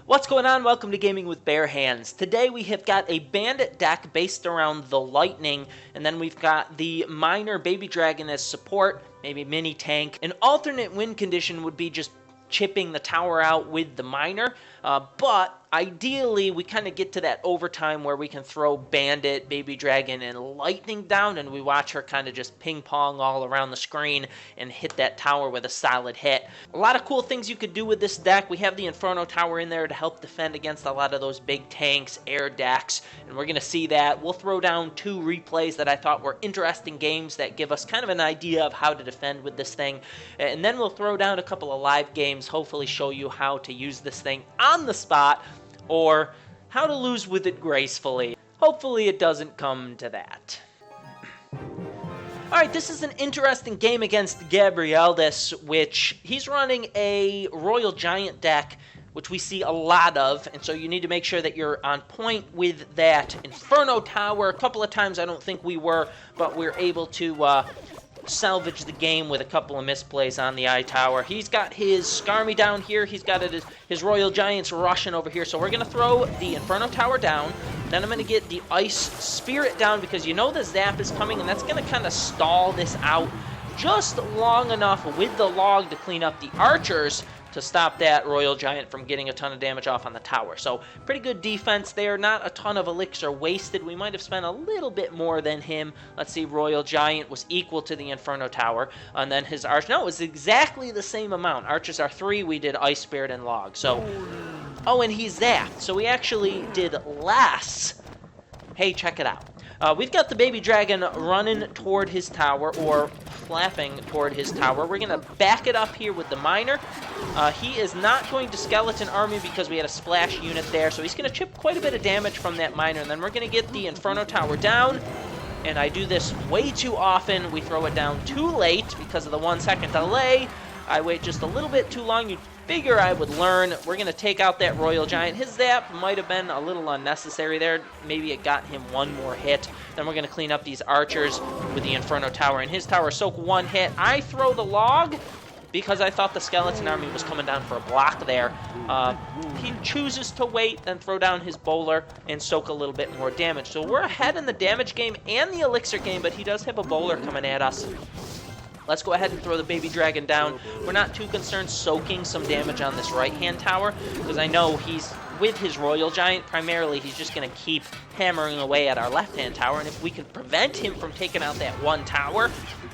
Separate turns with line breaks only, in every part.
What's going on? Welcome to Gaming with Bare Hands. Today we have got a bandit deck based around the lightning, and then we've got the miner baby dragon as support, maybe mini tank. An alternate win condition would be just chipping the tower out with the miner, but ideally we kind of get to that overtime where we can throw bandit, baby dragon, and lightning down, and we watch her kind of just ping pong all around the screen and hit that tower with a solid hit. A lot of cool things you could do with this deck. We have the Inferno Tower in there to help defend against a lot of those big tanks, air decks, and we're going to see that. We'll throw down two replays that I thought were interesting games that give us kind of an idea of how to defend with this thing, and then we'll throw down a couple of live games, hopefully show you how to use this thing on the spot, or how to lose with it gracefully. Hopefully it doesn't come to that. Alright, this is an interesting game against Bearhandians, which he's running a Royal Giant deck, which we see a lot of, and so you need to make sure that you're on point with that Inferno Tower. A couple of times I don't think we were, but we're able to salvage the game with a couple of misplays on the eye tower. He's got his Skarmy down here. He's got his Royal Giants rushing over here. So we're going to throw the Inferno Tower down. Then I'm going to get the Ice Spirit down because you know the Zap is coming, and that's going to kind of stall this out just long enough with the log to clean up the archers to stop that Royal Giant from getting a ton of damage off on the tower. So pretty good defense there, not a ton of elixir wasted. We might have spent a little bit more than him. Let's see, Royal Giant was equal to the Inferno Tower, and then his arch, no, it was exactly the same amount. Archers are 3, we did Ice Spirit and Log. So, oh, and he's zapped, so we actually did less. Hey, check it out. We've got the baby dragon running toward his tower, or flapping toward his tower. We're going to back it up here with the miner. He is not going to skeleton army because we had a splash unit there, so he's going to chip quite a bit of damage from that miner, and then we're going to get the Inferno Tower down, and I do this way too often. We throw it down too late because of the 1 second delay. I wait just a little bit too long. You'd figure I would learn. We're going to take out that Royal Giant. His zap might have been a little unnecessary there. Maybe it got him one more hit. Then we're going to clean up these archers with the Inferno Tower. And his tower soak 1 hit. I throw the log because I thought the skeleton army was coming down for a block there. He chooses to wait, then throw down his bowler and soak a little bit more damage. So we're ahead in the damage game and the elixir game, but he does have a bowler coming at us. Let's go ahead and throw the baby dragon down. We're not too concerned soaking some damage on this right-hand tower, because I know he's, with his Royal Giant, primarily he's just going to keep hammering away at our left-hand tower, and if we can prevent him from taking out that one tower,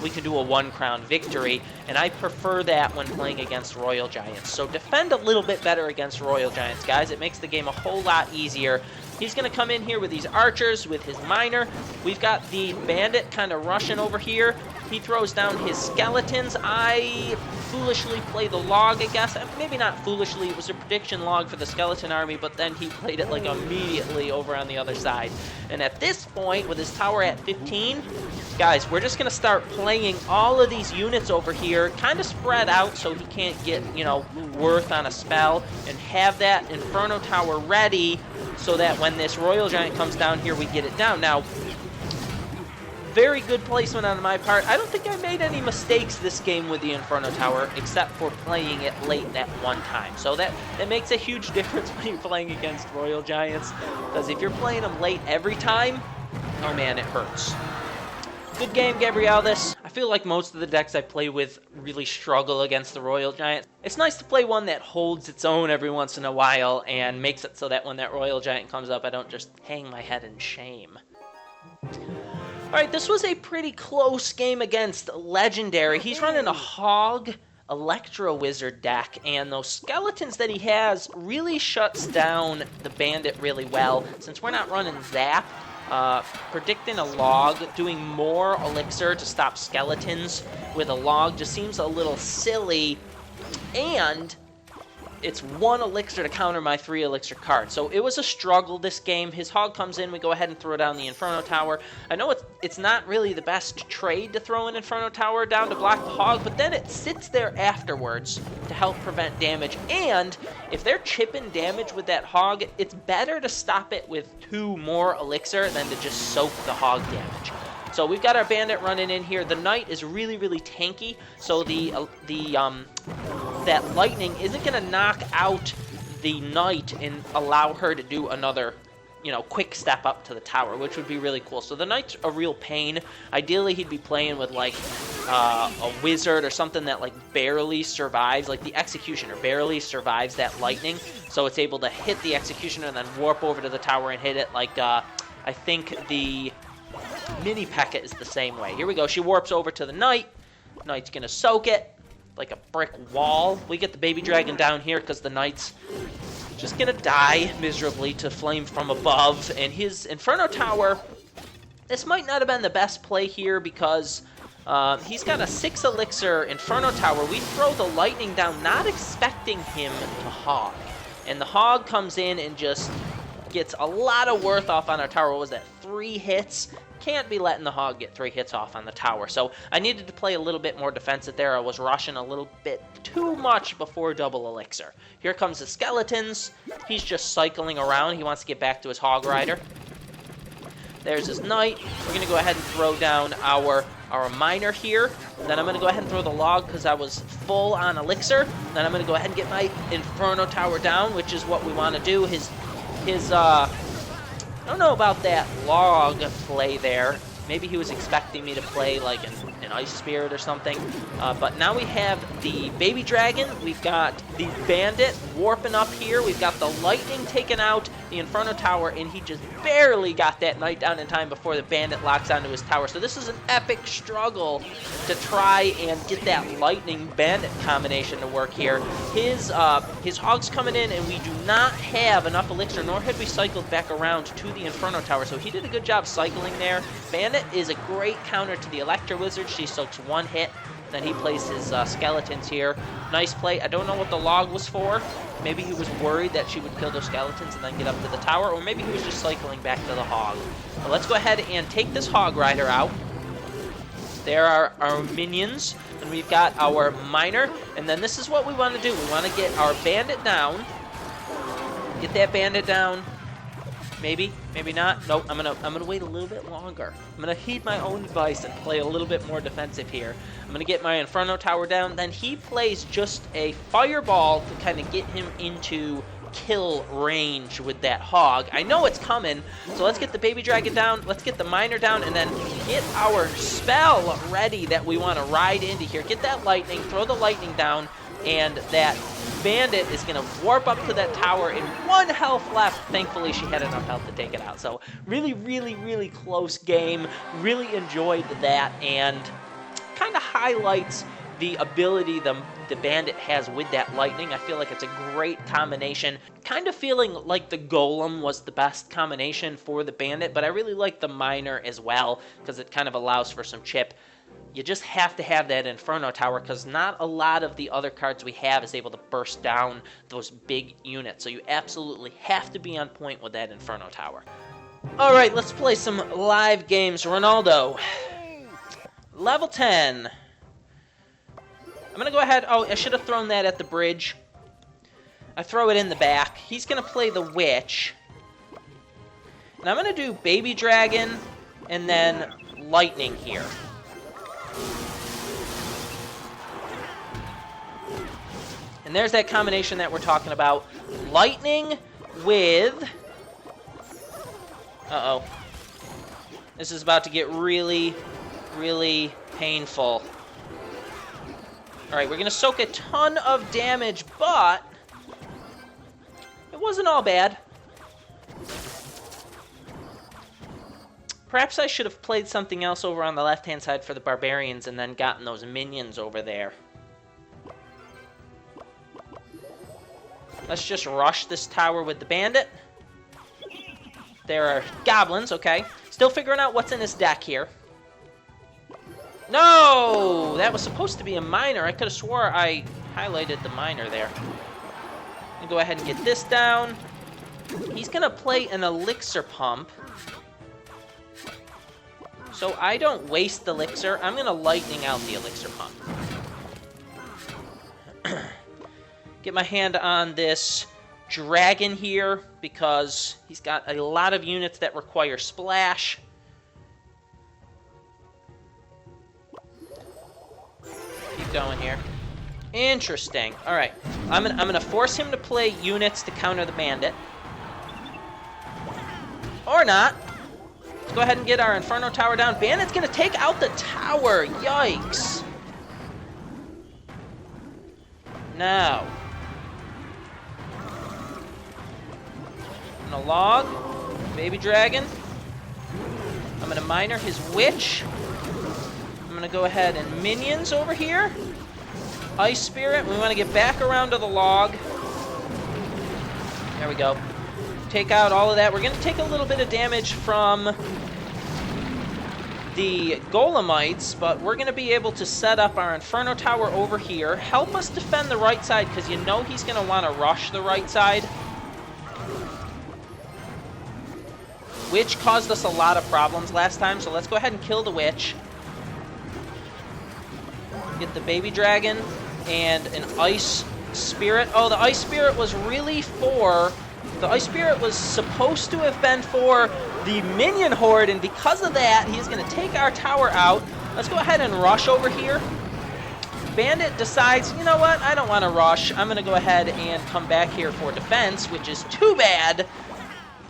we can do a 1-crown victory, and I prefer that when playing against Royal Giants. So defend a little bit better against Royal Giants, guys. It makes the game a whole lot easier. He's going to come in here with these archers, with his miner. We've got the bandit kind of rushing over here. He throws down his skeletons. I foolishly play the log, I guess. Maybe not foolishly, it was a prediction log for the skeleton army, but then he played it like immediately over on the other side. And at this point, with his tower at 15, guys, we're just going to start playing all of these units over here, kind of spread out so he can't get, you know, worth on a spell, and have that Inferno Tower ready so that when this Royal Giant comes down here, we get it down. Now, very good placement on my part. I don't think I made any mistakes this game with the Inferno Tower, except for playing it late that one time. So that makes a huge difference when you're playing against Royal Giants, because if you're playing them late every time, oh man, it hurts. Good game, Bearhandians. I feel like most of the decks I play with really struggle against the Royal Giant. It's nice to play one that holds its own every once in a while and makes it so that when that Royal Giant comes up, I don't just hang my head in shame. Alright, this was a pretty close game against Legendary. He's running a Hog Electro Wizard deck, and those skeletons that he has really shuts down the bandit really well. Since we're not running Zap, predicting a log, doing more elixir to stop skeletons with a log just seems a little silly, and it's 1 elixir to counter my 3 elixir card. So it was a struggle this game. His hog comes in, we go ahead and throw down the Inferno Tower. I know it's not really the best trade to throw an Inferno Tower down to block the hog, but then it sits there afterwards to help prevent damage. And if they're chipping damage with that hog, it's better to stop it with 2 more elixir than to just soak the hog damage. So we've got our bandit running in here. The knight is really, really tanky, so that lightning isn't going to knock out the knight and allow her to do another, you know, quick step up to the tower, which would be really cool. So the knight's a real pain. Ideally, he'd be playing with, like, a wizard or something that, like, barely survives, like the executioner barely survives that lightning, so it's able to hit the executioner and then warp over to the tower and hit it. Like, I think the mini P.E.K.K.A is the same way. Here we go. She warps over to the knight. Knight's going to soak it like a brick wall. We get the baby dragon down here because the knight's just going to die miserably to flame from above. And his Inferno Tower, this might not have been the best play here because he's got a 6 elixir Inferno Tower. We throw the lightning down, not expecting him to hog. And the hog comes in and just gets a lot of worth off on our tower. What was that, 3 hits? Can't be letting the hog get 3 hits off on the tower. So I needed to play a little bit more defensive there. I was rushing a little bit too much before double elixir. Here comes the skeletons. He's just cycling around. He wants to get back to his hog rider. There's his knight. We're going to go ahead and throw down our miner here. Then I'm going to go ahead and throw the log because I was full on elixir. Then I'm going to go ahead and get my Inferno Tower down, which is what we want to do. I don't know about that log play there. Maybe he was expecting me to play like an Ice Spirit or something. But now we have the Baby Dragon. We've got the Bandit warping up here. We've got the Lightning taking out the Inferno Tower, and he just barely got that Knight down in time before the Bandit locks onto his tower. So this is an epic struggle to try and get that Lightning Bandit combination to work here. His Hog's coming in, and we do not have enough elixir, nor had we cycled back around to the Inferno Tower. So he did a good job cycling there. Bandit is a great counter to the Electra Wizard. She soaks 1 hit. Then he plays his skeletons here. Nice play. I don't know what the log was for. Maybe he was worried that she would kill those skeletons and then get up to the tower, or maybe he was just cycling back to the hog. But let's go ahead and take this hog rider out. There are our minions, and we've got our miner, and then this is what we want to do. We want to get our bandit down. Get that bandit down. Maybe, maybe not. Nope, I'm gonna wait a little bit longer. I'm gonna heed my own advice and play a little bit more defensive here. I'm gonna get my Inferno Tower down. Then he plays just a fireball to kind of get him into kill range with that hog. I know it's coming, so let's get the baby dragon down. Let's get the miner down, and then get our spell ready that we want to ride into here. Get that lightning, throw the lightning down, and that bandit is going to warp up to that tower in 1 health left. Thankfully, she had enough health to take it out. So really, really, really close game. Really enjoyed that, and kind of highlights the ability the bandit has with that lightning. I feel like it's a great combination. Kind of feeling like the golem was the best combination for the bandit, but I really like the miner as well because it kind of allows for some chip. You just have to have that Inferno Tower because not a lot of the other cards we have is able to burst down those big units. So you absolutely have to be on point with that Inferno Tower. All right, let's play some live games. Ronaldo, level 10. I'm going to go ahead. Oh, I should have thrown that at the bridge. I throw it in the back. He's going to play the witch. And I'm going to do baby dragon and then lightning here. And there's that combination that we're talking about. Lightning with... Uh-oh. This is about to get really, really painful. Alright, we're going to soak a ton of damage, but it wasn't all bad. Perhaps I should have played something else over on the left-hand side for the Barbarians and then gotten those minions over there. Let's just rush this tower with the bandit. There are goblins, okay. Still figuring out what's in this deck here. No! That was supposed to be a miner. I could have swore I highlighted the miner there. I'm going to go ahead and get this down. He's going to play an elixir pump. So I don't waste the elixir. I'm going to lightning out the elixir pump. Get my hand on this dragon here because he's got a lot of units that require splash. Keep going here. Interesting. All right. I'm gonna force him to play units to counter the bandit. Or not. Let's go ahead and get our Inferno Tower down. Bandit's gonna take out the tower. Yikes. Now. I'm gonna log. Baby Dragon. I'm gonna miner his witch. I'm gonna go ahead and minions over here. Ice Spirit. We want to get back around to the log. There we go. Take out all of that. We're gonna take a little bit of damage from the Golemites, but we're gonna be able to set up our Inferno Tower over here. Help us defend the right side, because you know he's gonna want to rush the right side. Witch caused us a lot of problems last time, so let's go ahead and kill the witch. Get the baby dragon and an ice spirit. Oh, the ice spirit was really for... The ice spirit was supposed to have been for the minion horde, and because of that, he's going to take our tower out. Let's go ahead and rush over here. Bandit decides, you know what, I don't want to rush. I'm going to go ahead and come back here for defense, which is too bad.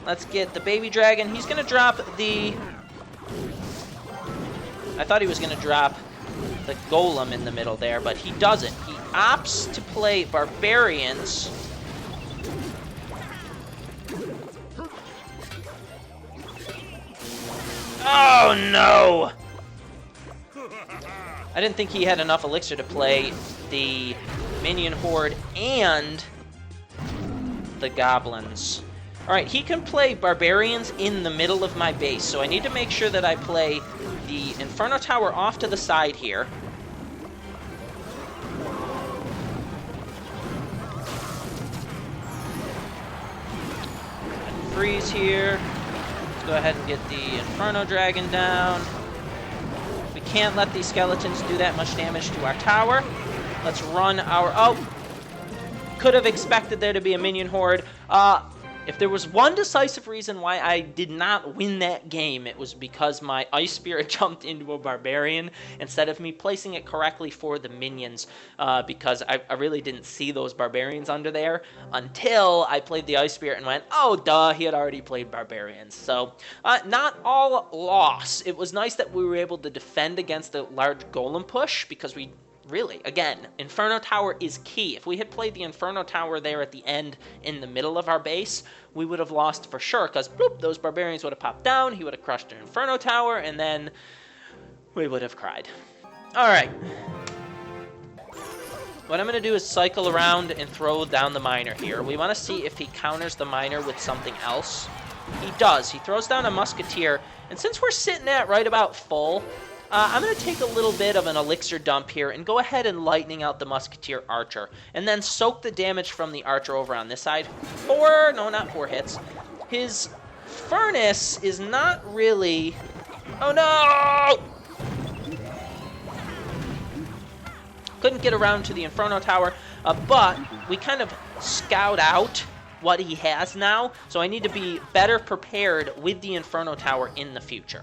Let's get the baby dragon. He's going to drop the... I thought he was going to drop the golem in the middle there, but he doesn't. He opts to play barbarians. Oh, no! I didn't think he had enough elixir to play the minion horde and the goblins. Alright, he can play barbarians in the middle of my base, so I need to make sure that I play the Inferno Tower off to the side here. And freeze here. Let's go ahead and get the Inferno Dragon down. We can't let these skeletons do that much damage to our tower. Let's run our... Oh! Could have expected there to be a minion horde. If there was one decisive reason why I did not win that game, it was because my Ice Spirit jumped into a Barbarian instead of me placing it correctly for the minions, because I really didn't see those Barbarians under there until I played the Ice Spirit and went, oh, duh, he had already played Barbarians. So, not all loss. It was nice that we were able to defend against a large Golem push, because we... Really, again, Inferno Tower is key. If we had played the Inferno Tower there at the end in the middle of our base, we would have lost for sure, because bloop, those barbarians would have popped down, he would have crushed an Inferno Tower, and then we would have cried. Alright. What I'm going to do is cycle around and throw down the miner here. We want to see if he counters the miner with something else. He does. He throws down a musketeer, and since we're sitting at right about full... I'm going to take a little bit of an elixir dump here and go ahead and lightning out the musketeer archer, and then soak the damage from the archer over on this side. Not four hits. His furnace is not really... Oh no! Couldn't get around to the Inferno Tower, but we kind of scout out what he has now, so I need to be better prepared with the Inferno Tower in the future.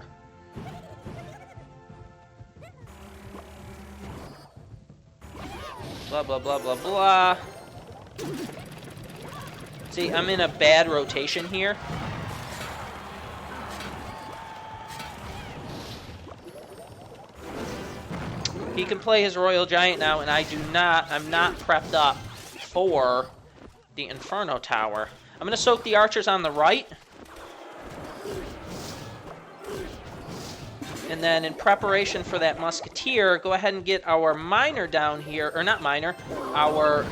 Blah, blah, blah, blah, blah. See, I'm in a bad rotation here. He can play his Royal Giant now, and I'm not prepped up for the Inferno Tower. I'm going to soak the archers on the right. And then in preparation for that musketeer, go ahead and get our miner down here. Or not miner, our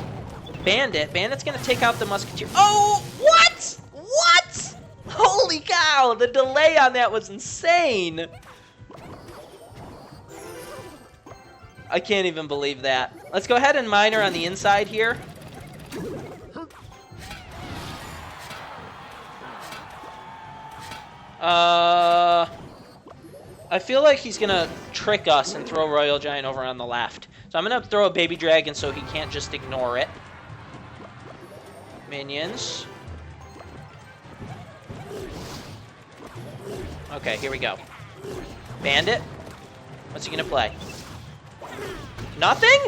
bandit. Bandit's going to take out the musketeer. Oh, what? What? Holy cow, the delay on that was insane. I can't even believe that. Let's go ahead and miner on the inside here. I feel like he's going to trick us and throw Royal Giant over on the left. So I'm going to throw a Baby Dragon so he can't just ignore it. Minions. Okay, here we go. Bandit. What's he going to play? Nothing?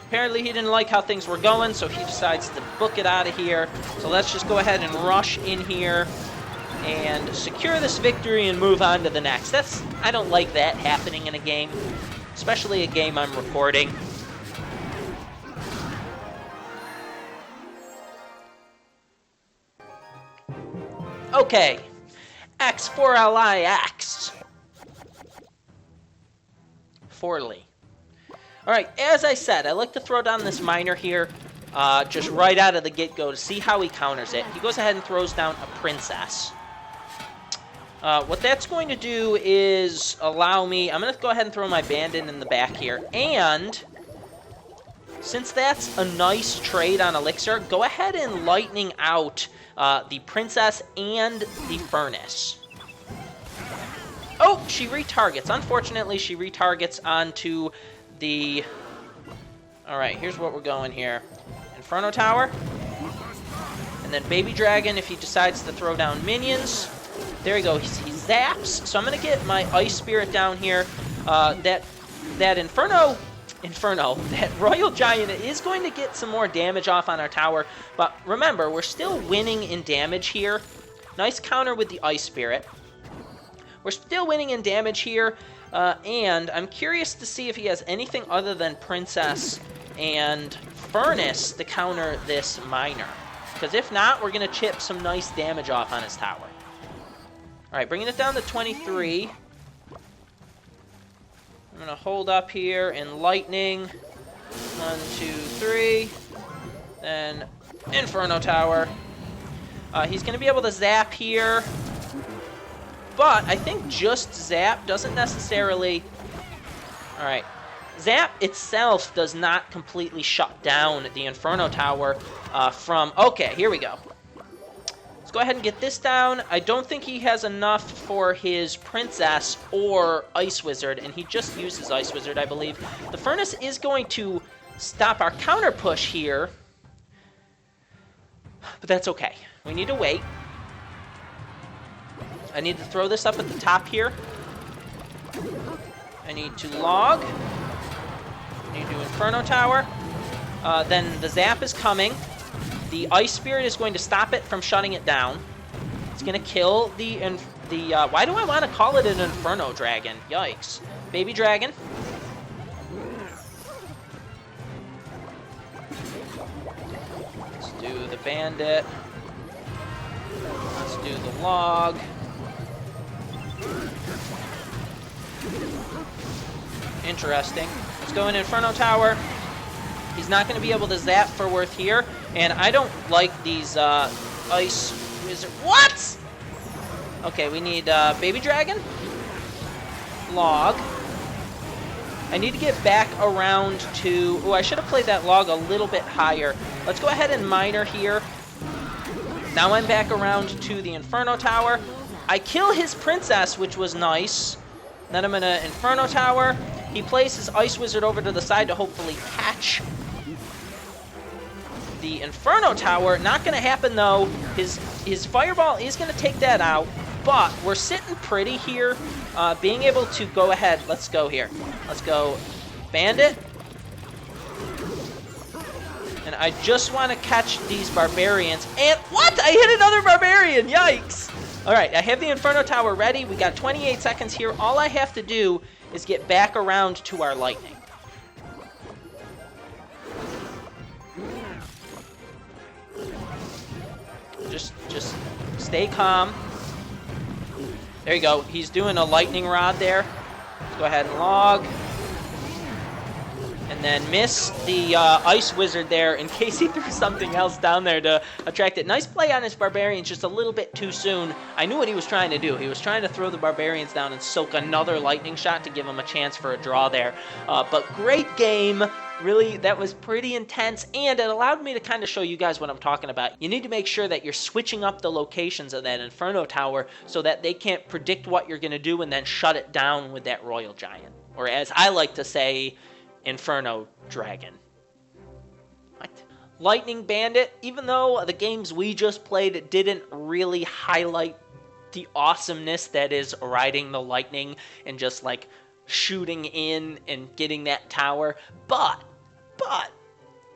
Apparently he didn't like how things were going, so he decides to book it out of here. So let's just go ahead and rush in here and secure this victory and move on to the next. I don't like that happening in a game, especially a game I'm recording. Okay, X4LIX. Forley. Alright, as I said, I like to throw down this miner here just right out of the get-go to see how he counters it. He goes ahead and throws down a princess. What that's going to do is allow me... I'm going to go ahead and throw my bandit in the back here. And since that's a nice trade on Elixir, go ahead and lightning out the princess and the furnace. Oh, she retargets. Unfortunately, she retargets onto the... Alright, here's what we're going here. Inferno Tower. And then Baby Dragon if he decides to throw down minions. There you go. He zaps. So I'm going to get my Ice Spirit down here. That Royal Giant is going to get some more damage off on our tower. But remember, we're still winning in damage here. Nice counter with the Ice Spirit. We're still winning in damage here. And I'm curious to see if he has anything other than Princess and Furnace to counter this Miner. Because if not, we're going to chip some nice damage off on his tower. Alright, bringing it down to 23. I'm going to hold up here in Lightning. 1, 2, 3. Then Inferno Tower. He's going to be able to zap here. But I think just zap doesn't necessarily... Alright. Zap itself does not completely shut down the Inferno Tower from... Okay, here we go. Let's go ahead and get this down. I don't think he has enough for his Princess or Ice Wizard, and he just uses Ice Wizard, I believe. The Furnace is going to stop our counter push here, but that's okay. We need to wait. I need to throw this up at the top here. I need to log. I need to do Inferno Tower. Then the Zap is coming. The Ice Spirit is going to stop it from shutting it down. It's going to kill the why do I want to call it an Inferno Dragon? Yikes. Baby Dragon. Let's do the Bandit. Let's do the Log. Interesting. Let's go in Inferno Tower. He's not going to be able to zap for worth here. And I don't like these Ice Wizard... What?! Okay, we need Baby Dragon. Log. I need to get back around to... Oh, I should have played that Log a little bit higher. Let's go ahead and Miner here. Now I'm back around to the Inferno Tower. I kill his Princess, which was nice. Then I'm in an Inferno Tower. He plays his Ice Wizard over to the side to hopefully catch the Inferno Tower. Not going to happen, though. His Fireball is going to take that out. But we're sitting pretty here. Being able to go ahead. Let's go here. Let's go Bandit. And I just want to catch these Barbarians. And what? I hit another Barbarian. Yikes. All right, I have the Inferno Tower ready. We got 28 seconds here. All I have to do is get back around to our Lightning. Just stay calm. There you go. He's doing a Lightning Rod there. Let's go ahead and log. And then miss the Ice Wizard there in case he threw something else down there to attract it. Nice play on his Barbarians, just a little bit too soon. I knew what he was trying to do. He was trying to throw the Barbarians down and soak another Lightning Shot to give him a chance for a draw there. But great game. Really, that was pretty intense, and it allowed me to kind of show you guys what I'm talking about. You need to make sure that you're switching up the locations of that Inferno Tower so that they can't predict what you're going to do and then shut it down with that Royal Giant. Or as I like to say, Inferno Dragon. What? Lightning Bandit, even though the games we just played didn't really highlight the awesomeness that is riding the Lightning and just like shooting in and getting that tower, but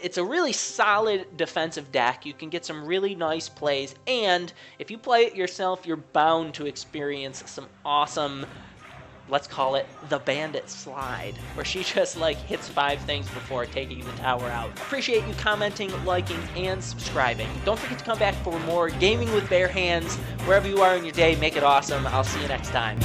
it's a really solid defensive deck. You can get some really nice plays, and if you play it yourself, you're bound to experience some awesome, let's call it the Bandit slide, where she just like hits 5 things before taking the tower out. Appreciate you commenting, liking, and subscribing. Don't forget to come back for more Gaming with Bare Hands. Wherever you are in your day, make it awesome. I'll see you next time.